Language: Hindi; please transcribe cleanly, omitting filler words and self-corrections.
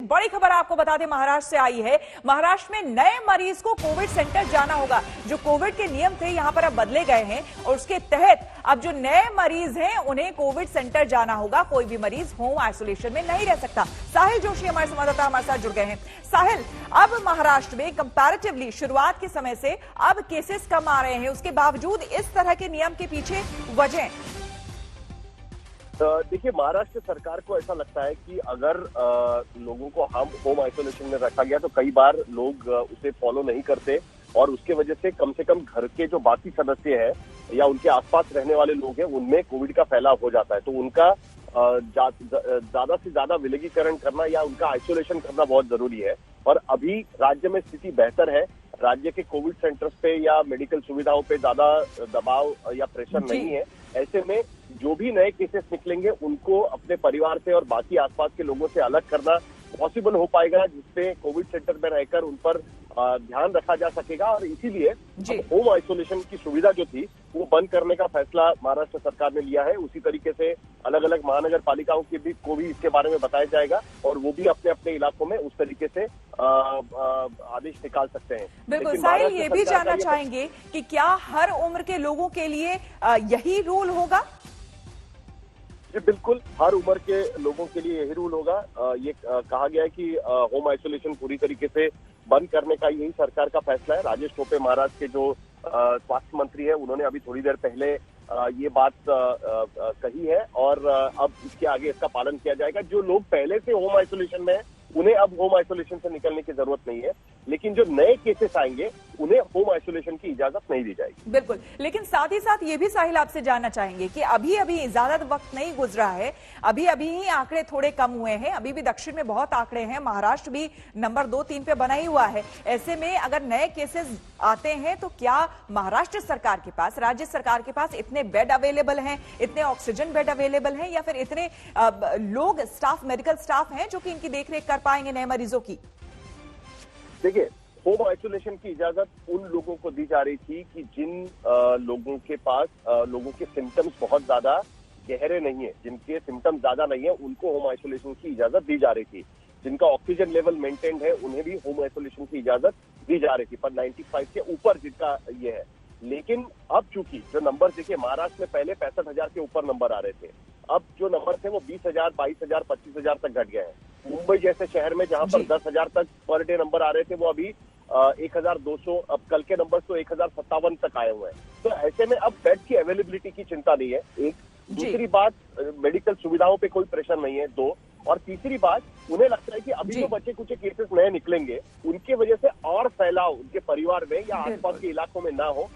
बड़ी खबर आपको बता दें महाराष्ट्र से आई है। महाराष्ट्र में नए मरीज को कोविड सेंटर जाना होगा। जो कोविड के नियम थे यहां पर अब बदले गए हैं और उसके तहत अब जो नए मरीज हैं उन्हें कोविड सेंटर जाना होगा। कोई भी मरीज होम आइसोलेशन में नहीं रह सकता। साहिल जोशी हमारे संवाददाता हमारे साथ जुड़ गए हैं। साहिल, अब महाराष्ट्र में कंपैरेटिवली शुरुआत के समय से अब केसेस कम आ रहे हैं, उसके बावजूद इस तरह के नियम के पीछे वजह? देखिए, महाराष्ट्र सरकार को ऐसा लगता है कि अगर लोगों को हम होम आइसोलेशन में रखा गया तो कई बार लोग उसे फॉलो नहीं करते और उसके वजह से कम घर के जो बाकी सदस्य हैं या उनके आसपास रहने वाले लोग हैं उनमें कोविड का फैलाव हो जाता है। तो उनका ज्यादा से ज्यादा विलगीकरण करना या उनका आइसोलेशन करना बहुत जरूरी है। और अभी राज्य में स्थिति बेहतर है। राज्य के कोविड सेंटर्स पे या मेडिकल सुविधाओं पे ज्यादा दबाव या प्रेशर नहीं है। ऐसे में जो भी नए केसेस निकलेंगे उनको अपने परिवार से और बाकी आसपास के लोगों से अलग करना पॉसिबल हो पाएगा, जिससे कोविड सेंटर में रहकर उन पर ध्यान रखा जा सकेगा। और इसीलिए होम आइसोलेशन की सुविधा जो थी वो बंद करने का फैसला महाराष्ट्र सरकार ने लिया है। उसी तरीके से अलग अलग महानगर पालिकाओं को भी इसके बारे में बताया जाएगा और वो भी अपने अपने इलाकों में उस तरीके से आदेश निकाल सकते हैं। बिल्कुल साहिल, ये भी जानना चाहेंगे कि क्या हर उम्र के लोगों के लिए यही रूल होगा? जी बिल्कुल, हर उम्र के लोगों के लिए यही रूल होगा। ये कहा गया है कि होम आइसोलेशन पूरी तरीके से बंद करने का यही सरकार का फैसला है। राजेश टोपे महाराष्ट्र के जो स्वास्थ्य मंत्री है उन्होंने अभी थोड़ी देर पहले ये बात कही है और अब इसके आगे इसका पालन किया जाएगा। जो लोग पहले से होम आइसोलेशन में हैं उन्हें अब होम आइसोलेशन से निकलने की जरूरत नहीं है, लेकिन जो नए केसेस आएंगे उन्हें होम आइसोलेशन की इजाजत नहीं दी जाएगी। बिल्कुल, लेकिन साथ ही साथ ये भी साहिल आपसे जानना चाहेंगे कि अभी ज्यादा वक्त नहीं गुजरा है, अभी ही आंकड़े थोड़े कम हुए हैं। अभी भी दक्षिण में बहुत आंकड़े हैं, महाराष्ट्र भी नंबर 2-3 पे बना ही हुआ है। ऐसे में अगर नए केसेस आते हैं तो क्या महाराष्ट्र सरकार के पास, राज्य सरकार के पास इतने बेड अवेलेबल हैं, इतने ऑक्सीजन बेड अवेलेबल हैं या फिर इतने लोग स्टाफ, मेडिकल स्टाफ हैं जो कि इनकी देखरेख कर पाएंगे नए मरीजों की? देखिए, होम आइसोलेशन की इजाजत उन लोगों को दी जा रही थी कि जिन लोगों के पास लोगों के सिम्टम्स बहुत ज्यादा गहरे नहीं है, जिनके सिम्टम्स ज्यादा नहीं है, उनको होम आइसोलेशन की इजाजत दी जा रही थी। जिनका ऑक्सीजन लेवल मेंटेन्ड है उन्हें भी होम आइसोलेशन की इजाजत दी जा रही थी, पर 95 के ऊपर जिनका ये है। लेकिन अब चूंकि जो नंबर देखिए, महाराष्ट्र में पहले 65,000 के ऊपर नंबर आ रहे थे, अब जो नंबर थे वो 20,000, 22,000, 25,000 तक घट गए हैं। मुंबई जैसे शहर में जहां पर 10,000 तक पर डे नंबर आ रहे थे वो अभी 1,200, अब कल के नंबर तो 1,057 तक आए हुए हैं। तो ऐसे में अब बेड की अवेलेबिलिटी की चिंता नहीं है। एक दूसरी बात, मेडिकल सुविधाओं पे कोई प्रेशर नहीं है। दो, और तीसरी बात, उन्हें लगता है कि अभी जो बचे कुछ केसेस नए निकलेंगे उनके वजह से और फैलाव उनके परिवार में या आसपास के इलाकों में ना हो।